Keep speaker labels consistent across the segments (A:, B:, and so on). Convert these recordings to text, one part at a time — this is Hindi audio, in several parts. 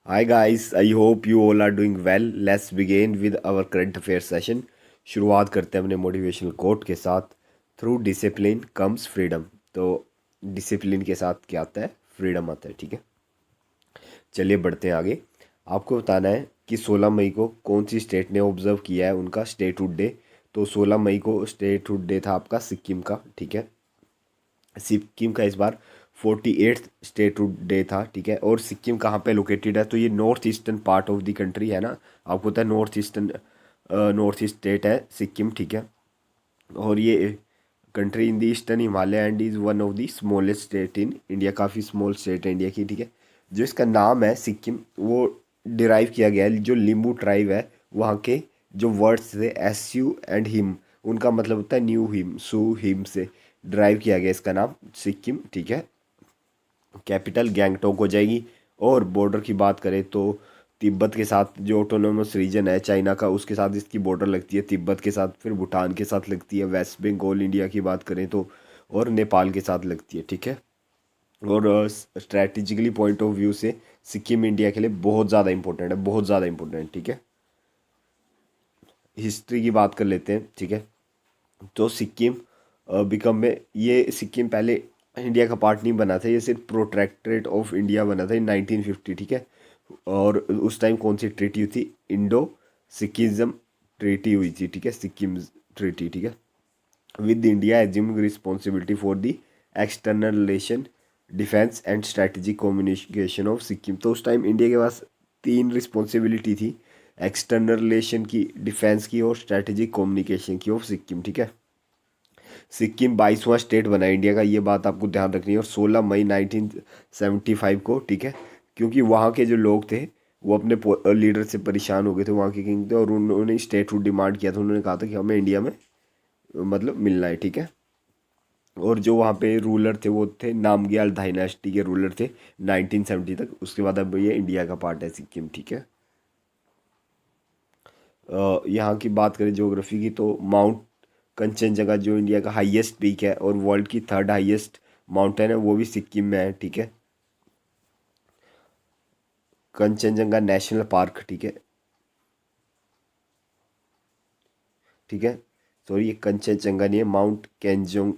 A: Hi guys, I hope you all are doing well. Let's begin with our current affairs session. शुरुआत करते हैं अपने मोटिवेशनल कोट के साथ। Through discipline comes freedom. तो डिसिप्लिन के साथ क्या आता है? फ्रीडम आता है। ठीक है, चलिए बढ़ते हैं आगे। आपको बताना है कि 16 मई को कौन सी स्टेट ने ऑब्जर्व किया है उनका स्टेटहुड डे। तो 16 मई को स्टेटहुड डे था आपका सिक्किम का। ठीक है, सिक्किम का इस बार 48th स्टेटहुड डे था। ठीक है, और सिक्किम कहाँ पे लोकेटेड है? तो ये north eastern part of the country है ना। आपको पता है नॉर्थ ईस्ट स्टेट है सिक्किम। ठीक है, और ये country in the eastern Himalaya and is one of the smallest state in India. काफ़ी स्मॉल स्टेट है इंडिया की। ठीक है, जो इसका नाम है सिक्किम वो डिराइव किया गया है जो लिम्बू ट्राइब है वहाँ के जो वर्ड्स थे एस यू एंड हिम, उनका मतलब होता है न्यू हिम, सू हिम से ड्राइव किया गया इसका नाम सिक्किम। ठीक है, कैपिटल गैंगटोक हो जाएगी। और बॉर्डर की बात करें तो तिब्बत के साथ जो ऑटोनोमस रीजन है चाइना का, उसके साथ इसकी बॉर्डर लगती है तिब्बत के साथ, फिर भूटान के साथ लगती है, वेस्ट बंगाल इंडिया की बात करें तो, और नेपाल के साथ लगती है। ठीक है, और स्ट्रैटेजिकली पॉइंट ऑफ व्यू से सिक्किम इंडिया के लिए बहुत ज़्यादा इंपॉर्टेंट है, बहुत ज़्यादा इंपॉर्टेंट। ठीक है, हिस्ट्री की बात कर लेते हैं। ठीक है, तो सिक्किम बिकम में ये सिक्किम पहले इंडिया का पार्ट नहीं बना था, ये सिर्फ प्रोटेक्टरेट ऑफ इंडिया बना था इन 1950। ठीक है, और उस टाइम कौन सी ट्रीटी हुई थी? इंडो सिक्किज्म ट्रीटी हुई थी। ठीक है, सिक्किम ट्रीटी। ठीक है, with India assuming responsibility for the external relation, defence and strategic communication of Sikkim. तो उस टाइम इंडिया के पास तीन रिस्पॉन्सिबिलिटी थी, एक्सटर्नल रिलेशन की, डिफेंस की और स्ट्रेटेजिक कम्युनिकेशन की ऑफ सिक्किम। ठीक है, सिक्किम 22वां स्टेट बना इंडिया का, ये बात आपको ध्यान रखनी है। और 16 मई 1975 को। ठीक है, क्योंकि वहाँ के जो लोग थे वो अपने लीडर से परेशान हो गए थे, वहाँ के किंग थे, और उन्होंने स्टेटहुड डिमांड किया था। उन्होंने कहा था कि हमें इंडिया में मतलब मिलना है। ठीक है, और जो वहाँ पे रूलर थे वो थे नामग्याल डायनेस्टी के रूलर थे 1970 तक। उसके बाद अब ये इंडिया का पार्ट है सिक्किम। ठीक है, यहाँ की बात करें ज्योग्राफी की तो माउंट कंचनजंगा जो इंडिया का हाईएस्ट पीक है और वर्ल्ड की थर्ड हाईएस्ट माउंटेन है वो भी सिक्किम में है। ठीक है, कंचनजंगा नेशनल पार्क। ठीक है, ठीक है, सॉरी ये कंचनजंगा नहीं है, माउंट कैंजोंग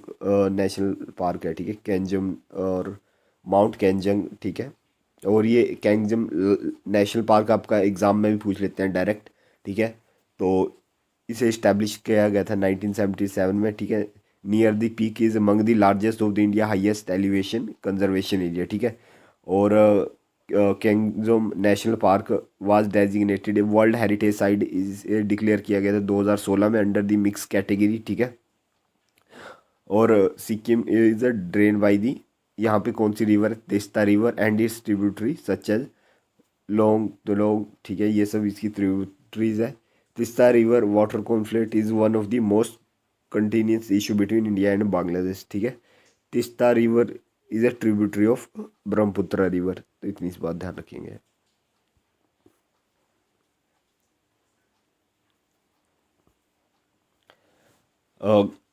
A: नेशनल पार्क है। ठीक है, कैंजम और माउंट कैंजंग। ठीक है, और ये कैंजम नेशनल पार्क आपका एग्जाम में भी पूछ लेते हैं डायरेक्ट। ठीक है, तो इसे इस्टेब्लिश किया गया था 1977 में। ठीक है, near the peak is among the largest of the India highest elevation conservation area. ठीक है, और Kangchenjunga national park was designated world heritage site, is declare किया गया था 2016 में अंडर द मिक्स कैटेगरी। ठीक है, और Sikkim is a drain by the, यहाँ पे कौन सी रिवर है? Teesta river and its tributary such as long Talung. ठीक है, ये सब इसकी ट्रिब्यूटरीज है। Teesta river water conflict is one of the most continuous issue between India and Bangladesh. ठीक है, Teesta river is a tributary of Brahmaputra river. तो इतनी सी बात ध्यान रखेंगे।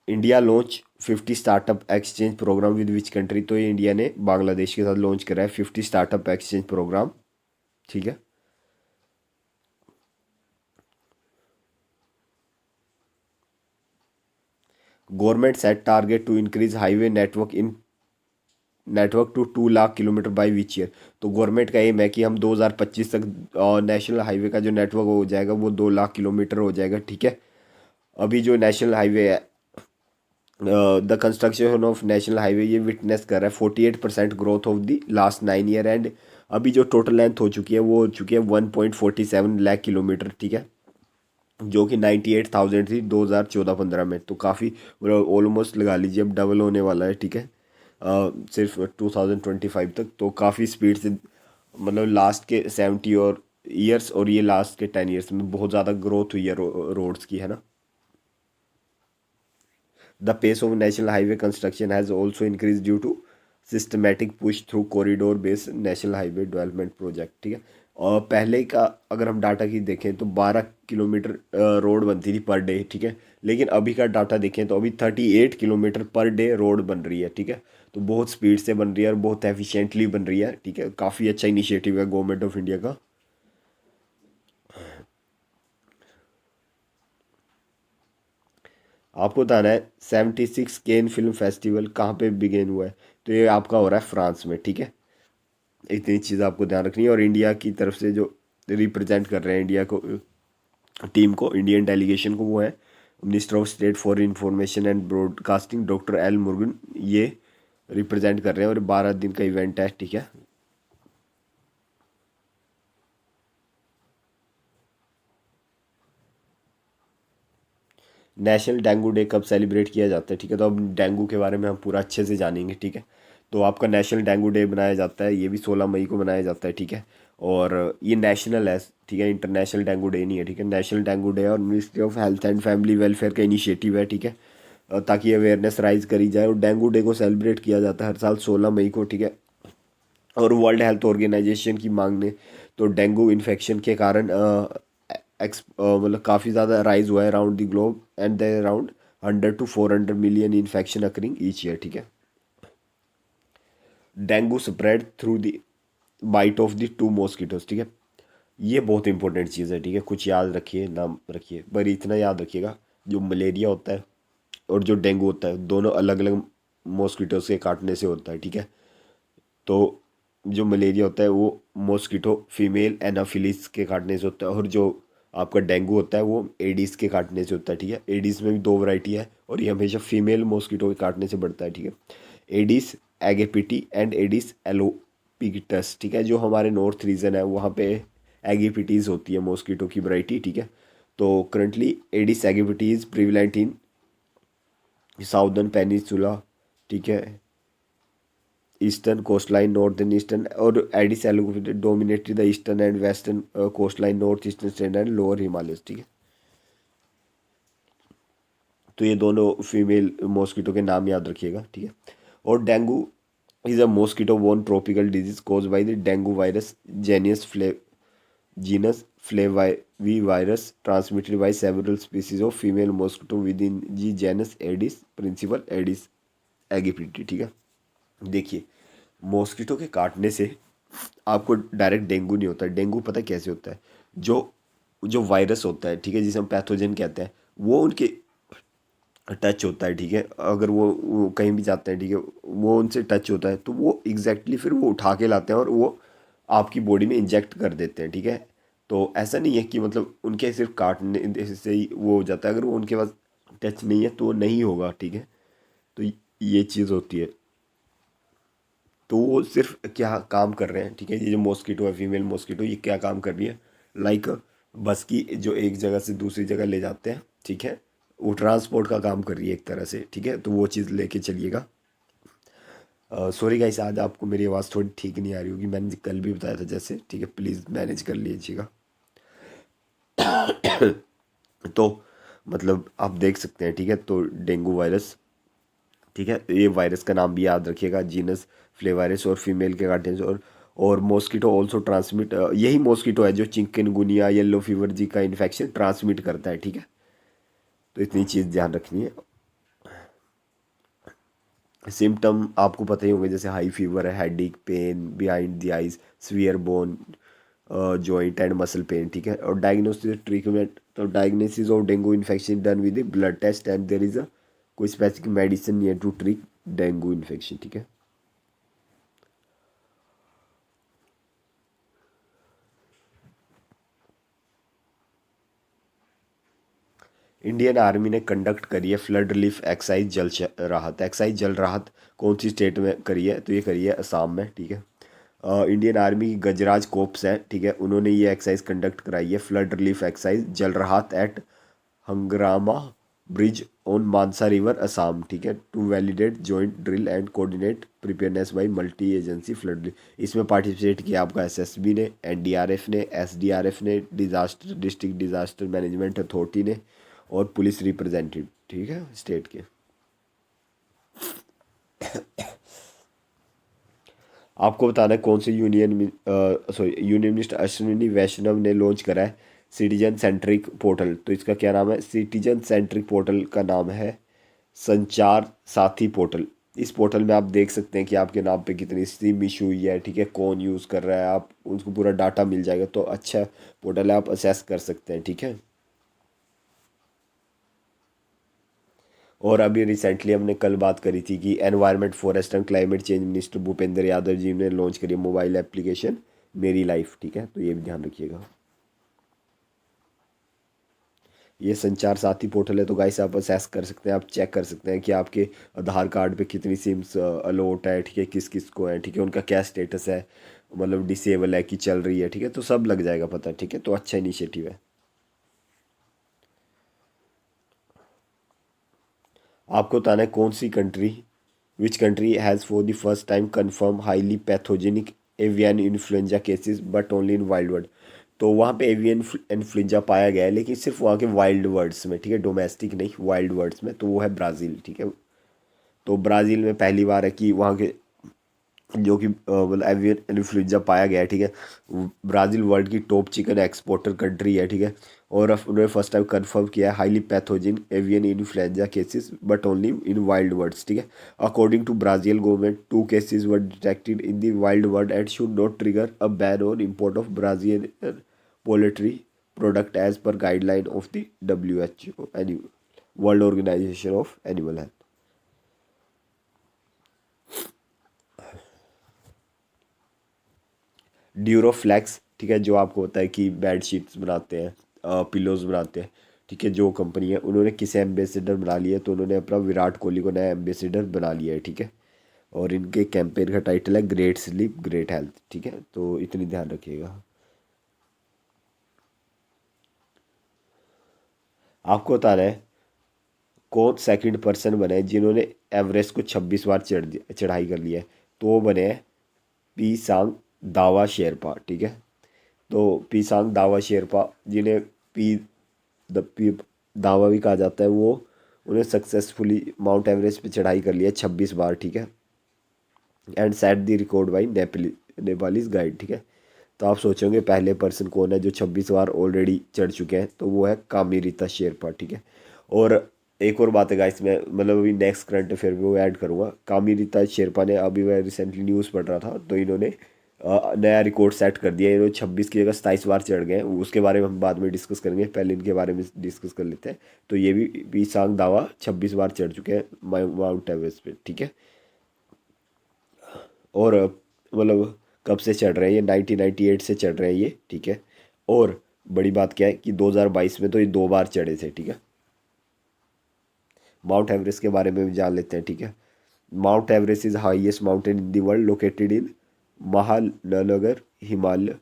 A: India launch 50 startup exchange programme with which country? तो ये इंडिया ने बांग्लादेश के साथ लॉन्च करा है 50 स्टार्टअप एक्सचेंज प्रोग्राम। ठीक है, government set target to increase highway network to 2 lakh kilometre by which year? तो गवर्नमेंट का एम है कि हम 2025 तक नेशनल हाईवे का जो नेटवर्क हो जाएगा वो 2 लाख किलोमीटर हो जाएगा। ठीक है, अभी जो नेशनल हाईवे है, the construction of national highway ये विटनेस कर रहा है 48% growth of the last 9 year. And अभी जो टोटल लेंथ हो चुकी है वो हो चुकी है 1.47 लाख किलोमीटर। ठीक है, जो कि 98,000 थी 2014-15 में। तो काफ़ी ऑलमोस्ट लगा लीजिए अब डबल होने वाला है। ठीक है, सिर्फ 2025 तक। तो काफ़ी स्पीड से मतलब लास्ट के 70 और ईयर्स और ये लास्ट के 10 ईयर्स में बहुत ज़्यादा ग्रोथ हुई है रोड्स की, है ना। The pace of national highway construction has also increased due to systematic push through corridor based national highway development project। ठीक है, और पहले का अगर हम डाटा की देखें तो 12 किलोमीटर रोड बनती थी पर डे। ठीक है, लेकिन अभी का डाटा देखें तो अभी 38 किलोमीटर पर डे रोड बन रही है। ठीक है, तो बहुत स्पीड से बन रही है और बहुत एफिशिएंटली बन रही है, ठीक है। काफ़ी अच्छा इनिशिएटिव है गवर्नमेंट ऑफ इंडिया का। आपको बताना है 76 केन फिल्म फेस्टिवल कहाँ पे बिगेन हुआ है, तो ये आपका हो रहा है फ्रांस में, ठीक है। इतनी चीज़ आपको ध्यान रखनी है। और इंडिया की तरफ से जो रिप्रेजेंट कर रहे हैं इंडिया को, टीम को, इंडियन डेलीगेशन को, वो है minister of state for information and broadcasting doctor L Murugan, ये रिप्रेजेंट कर रहे हैं और 12 दिन का इवेंट है, ठीक है। नेशनल डेंगू डे कब सेलिब्रेट किया जाता है, ठीक है। तो अब डेंगू के बारे में हम पूरा अच्छे से जानेंगे, ठीक है। तो आपका नेशनल डेंगू डे बनाया जाता है, ये भी 16 मई को मनाया जाता है, ठीक है। और ये नेशनल है, ठीक है, इंटरनेशनल डेंगू डे नहीं है, ठीक है। नेशनल डेंगू डे और ministry of health and family welfare का इनिशिएटिव है, ठीक है। ताकि अवेयरनेस राइज करी जाए। और डेंगू डे को सेलिब्रेट किया जाता है हर साल 16 मई को, ठीक है। और वर्ल्ड हेल्थ ऑर्गेनाइजेशन की मांग ने तो डेंगू इन्फेक्शन के कारण मतलब काफ़ी ज़्यादा राइज हुआ है around the globe, and the around 100 to 400 million infection occurring each year, ठीक है। Dengue spread through the bite of the two mosquitoes, ठीक है। ये बहुत इंपॉर्टेंट चीज़ है, ठीक है। कुछ याद रखिए, नाम रखिए, पर इतना याद रखिएगा, जो मलेरिया होता है और जो डेंगू होता है, दोनों अलग अलग मॉस्किटोज के काटने से होता है, ठीक है। तो जो मलेरिया होता है वो मॉस्किटो फीमेल एनाफिलिस के काटने से होता है, और जो आपका डेंगू होता है वो एडिस के काटने से होता है, ठीक है। एडिस में भी दो वैरायटी है और ये हमेशा फीमेल मॉस्किटो के काटने से बढ़ता है, ठीक है। एडिस एगेपिटी एंड एडिस एलोपिगटस, ठीक है। जो हमारे नॉर्थ रीजन है वहाँ पे एगिपिटीज होती है मॉस्किटो की वैरायटी, ठीक है। तो currently Aedes aegypti is prevalent in southern peninsula, ठीक है, ईस्टर्न कोस्टलाइन, नॉर्थन ईस्टर्न, और Aedes albopictus dominated the eastern and western coastline, north eastern stand and lower Himalayas, ठीक है। तो ये दोनों फीमेल मॉस्किटो के नाम याद रखिएगा, ठीक है। और dengue is a mosquito borne tropical disease caused by the dengue virus genius फ्ले genus flavivirus transmitted by several species of female mosquito within the genus Aedes principal Aedes aegypti, ठीक है। देखिए, मॉस्किटो के काटने से आपको डायरेक्ट डेंगू नहीं होता है। डेंगू पता है कैसे होता है, जो जो वायरस होता है, ठीक है, जिसे हम पैथोजन कहते हैं, वो उनके टच होता है, ठीक है। अगर वो कहीं भी जाते हैं, ठीक है, वो उनसे टच होता है, तो वो एग्जैक्टली फिर वो उठा के लाते हैं और वो आपकी बॉडी में इंजेक्ट कर देते हैं, ठीक है। तो ऐसा नहीं है कि मतलब उनके सिर्फ काटने से ही वो हो जाता है, अगर वो उनके पास टच नहीं है तो वो नहीं होगा, ठीक है। तो ये चीज़ होती है। तो वो सिर्फ क्या काम कर रहे हैं, ठीक है, ये जो मॉस्किटो है, फीमेल मॉस्किटो, ये क्या काम कर रही है, लाइक बस की जो एक जगह से दूसरी जगह ले जाते हैं, ठीक है, वो ट्रांसपोर्ट का काम कर रही है एक तरह से, ठीक है। तो वो चीज़ लेके चलिएगा। सॉरी गाइस, आज आपको मेरी आवाज़ थोड़ी ठीक नहीं आ रही होगी, मैंने कल भी बताया था जैसे, ठीक है, प्लीज़ मैनेज कर लीजिएगा। तो मतलब आप देख सकते हैं, ठीक है। तो डेंगू वायरस, ठीक है, ये वायरस का नाम भी याद रखिएगा, जीनस फ्लेवारिस, और फीमेल के गार्डियंस, और मॉस्किटो ऑल्सो ट्रांसमिट, यही मॉस्किटो है जो चिकनगुनिया येलो फीवर जी का इन्फेक्शन ट्रांसमिट करता है, ठीक है। तो इतनी चीज़ ध्यान रखनी है। सिम्टम आपको पता ही होंगे, जैसे हाई फीवर है, headache, pain behind the eyes, severe bone joint and muscle pain, ठीक है। और डायग्नोसिस ट्रीटमेंट, तो diagnosis of dengue infection done with blood test and there is a कोई specific medicine near to treat dengue infection, ठीक है। इंडियन आर्मी ने कंडक्ट करी है फ्लड रिलीफ एक्साइज जल राहत। एक्साइज जल राहत कौन सी स्टेट में करी है, तो ये करी है असम में, ठीक है। इंडियन आर्मी की गजराज कोप्स है, ठीक है, उन्होंने ये एक्साइज कंडक्ट कराई है, flood relief excise Jal Rahat at Hangrama bridge on Manas river Assam, ठीक है, to validate joint drill and coordinate preparedness by multi agency flood. इसमें पार्टिसिपेट किया आपका एसएसबी ने, एनडीआरएफ ने, एसडीआरएफ ने, disaster district disaster management authority ने, और पुलिस रिप्रेजेंटेटिव, ठीक है, स्टेट के। आपको बताना है कौन से यूनियन मिनिस्टर अश्विनी वैष्णव ने लॉन्च करा है सिटीजन सेंट्रिक पोर्टल। तो इसका क्या नाम है, सिटीजन सेंट्रिक पोर्टल का नाम है संचार साथी पोर्टल, इस पोर्टल में आप देख सकते हैं कि आपके नाम पे कितनी सिम इशू हुई है, ठीक है, कौन यूज़ कर रहा है, आप उसको पूरा डाटा मिल जाएगा। तो अच्छा पोर्टल है, आप असेस कर सकते हैं, ठीक है। और अभी रिसेंटली हमने कल बात करी थी कि environment forest and climate change minister Bhupender Yadav ji ने लॉन्च करी मोबाइल एप्लीकेशन मेरी लाइफ, ठीक है, तो ये भी ध्यान रखिएगा। ये संचार साथी पोर्टल है, तो गाइस आप असेस कर सकते हैं, आप चेक कर सकते हैं कि आपके आधार कार्ड पे कितनी सिम्स अलॉट है, ठीक है, किस किस को है, ठीक है, उनका क्या स्टेटस है, मतलब डिसेबल है कि चल रही है, ठीक है, तो सब लग जाएगा पता, ठीक है, तो अच्छा इनिशिएटिव है। आपको बताना है कौन सी country, which country has for the first time confirm highly pathogenic avian influenza cases but only in wild bird. तो वहाँ पे एवियन इन्फ्लुएंजा पाया गया है, लेकिन सिर्फ वहाँ के वाइल्ड वर्ड्स में, ठीक है, डोमेस्टिक नहीं, वाइल्ड वर्ड्स में, तो वो है ब्राज़ील, ठीक है। तो ब्राज़ील में पहली बार है कि वहाँ के जो कि मतलब एवियन इन्फ्लुएंजा पाया गया है, ठीक है। ब्राज़ील वर्ल्ड की टॉप चिकन एक्सपोर्टर कंट्री है, ठीक है। और उन्होंने फर्स्ट टाइम कंफर्म किया है highly pathogen avian influenza cases but only in wild birds, ठीक है। According to Brazil government 2 cases were detected in the wild bird and should not trigger a ban on import of Brazilian poultry product as per guideline of the WHO world organisation of animal health. Duroflex, ठीक है, जो आपको होता है कि बेड शीट्स बनाते हैं, पिलोज बनाते हैं, ठीक है, जो कंपनी है उन्होंने किसे एम्बेसडर बना लिया है, तो उन्होंने अपना विराट कोहली को नया एम्बेसडर बना लिया है, ठीक है। और इनके कैंपेन का टाइटल है ग्रेट स्लीप ग्रेट हेल्थ, ठीक है, तो इतनी ध्यान रखिएगा। आपको बताना है कौन सेकंड पर्सन बने जिन्होंने एवरेस्ट को 26 बार चढ़ाई कर लिया है। तो वो बने हैं पी सांग दावा शेरपा, ठीक है। तो पी सांग दावा शेरपा जिन्हें पी द पी दावा भी कहा जाता है, वो उन्हें सक्सेसफुली माउंट एवरेस्ट पे चढ़ाई कर लिया 26 बार, ठीक है। And set the record by Nepalese guide, ठीक है। तो आप सोचोगे पहले पर्सन कौन है जो 26 बार ऑलरेडी चढ़ चुके हैं, तो वो है कामिरीता शेरपा, ठीक है। और एक और बात है गाइस, मैं मतलब अभी नेक्स्ट करंट अफेयर में वो ऐड करूँगा। कामिरीता शेरपा ने, अभी मैं रिसेंटली न्यूज़ पढ़ रहा था, तो इन्होंने नया रिकॉर्ड सेट कर दिया। इन्होंने 26 की जगह 27 बार चढ़ गए हैं, उसके बारे में हम बाद में डिस्कस करेंगे, पहले इनके बारे में डिस्कस कर लेते हैं। तो ये भी सांग दावा 26 बार चढ़ चुके हैं माउंट एवरेस्ट पे, ठीक है। और मतलब कब से चढ़ रहे हैं ये, 1998 से चढ़ रहे हैं ये, ठीक है। और बड़ी बात क्या है कि 2022 में तो ये 2 बार चढ़े थे, ठीक है। माउंट एवरेस्ट के बारे में भी जान लेते हैं, ठीक है। Mount Everest is highest mountain in the world located in महानगर हिमालय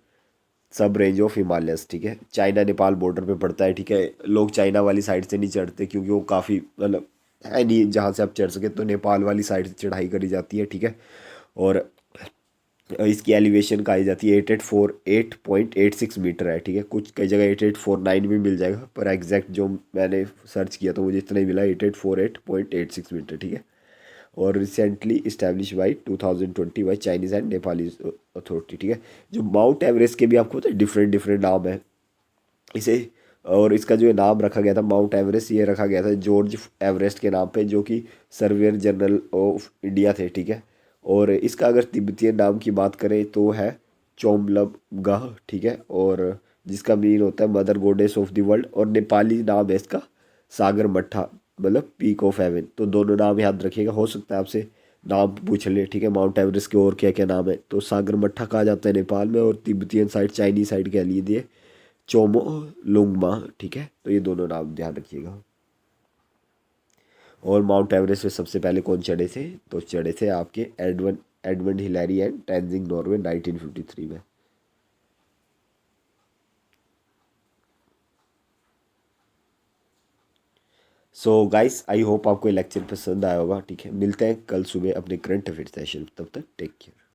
A: सब रेंज ऑफ हिमालयस, ठीक है। चाइना नेपाल बॉर्डर पे पड़ता है, ठीक है। लोग चाइना वाली साइड से नहीं चढ़ते क्योंकि वो काफ़ी मतलब है नहीं जहाँ से आप चढ़ सके, तो नेपाल वाली साइड से चढ़ाई करी जाती है, ठीक है। और इसकी एलिवेशन कही जाती है 848.86 मीटर है, ठीक है। कुछ कई जगह 8849 भी मिल जाएगा, पर एग्जैक्ट जो मैंने सर्च किया तो मुझे इतना ही मिला, 8848.86 मीटर, ठीक है। और recently establish by 2020 by Chinese and Nepalese authority, ठीक है। जो माउंट एवरेस्ट के भी आपको पता है डिफरेंट डिफरेंट नाम है इसे। और इसका जो नाम रखा गया था माउंट एवरेस्ट, ये रखा गया था जॉर्ज एवरेस्ट के नाम पे, जो कि सर्वेयर जनरल ऑफ इंडिया थे, ठीक है। और इसका अगर तिब्बतीय नाम की बात करें तो है चोमलब गह, ठीक है। और जिसका मीन होता है mother goddess of the world, और नेपाली नाम है इसका सागर मट्ठा, मतलब पीक ऑफ हेवन। तो दोनों नाम याद रखिएगा, हो सकता है आपसे नाम पूछ ले, ठीक है, माउंट एवरेस्ट के और क्या क्या नाम है। तो सागर मट्ठा कहा जाता है नेपाल में, और तिब्बतियन साइड चाइनीज साइड कह लीजिए चोमो लुंगमा, ठीक है। तो ये दोनों नाम ध्यान रखिएगा। और माउंट एवरेस्ट पे सबसे पहले कौन चढ़े थे, तो चढ़े थे आपके एडवन Edmund Hillary and Tenzing Norgay 1953 में। सो गाइस आई होप आपको ये लेक्चर पसंद आया होगा, ठीक है। मिलते हैं कल सुबह अपने करंट अफेयर सेशन, तब तक टेक केयर।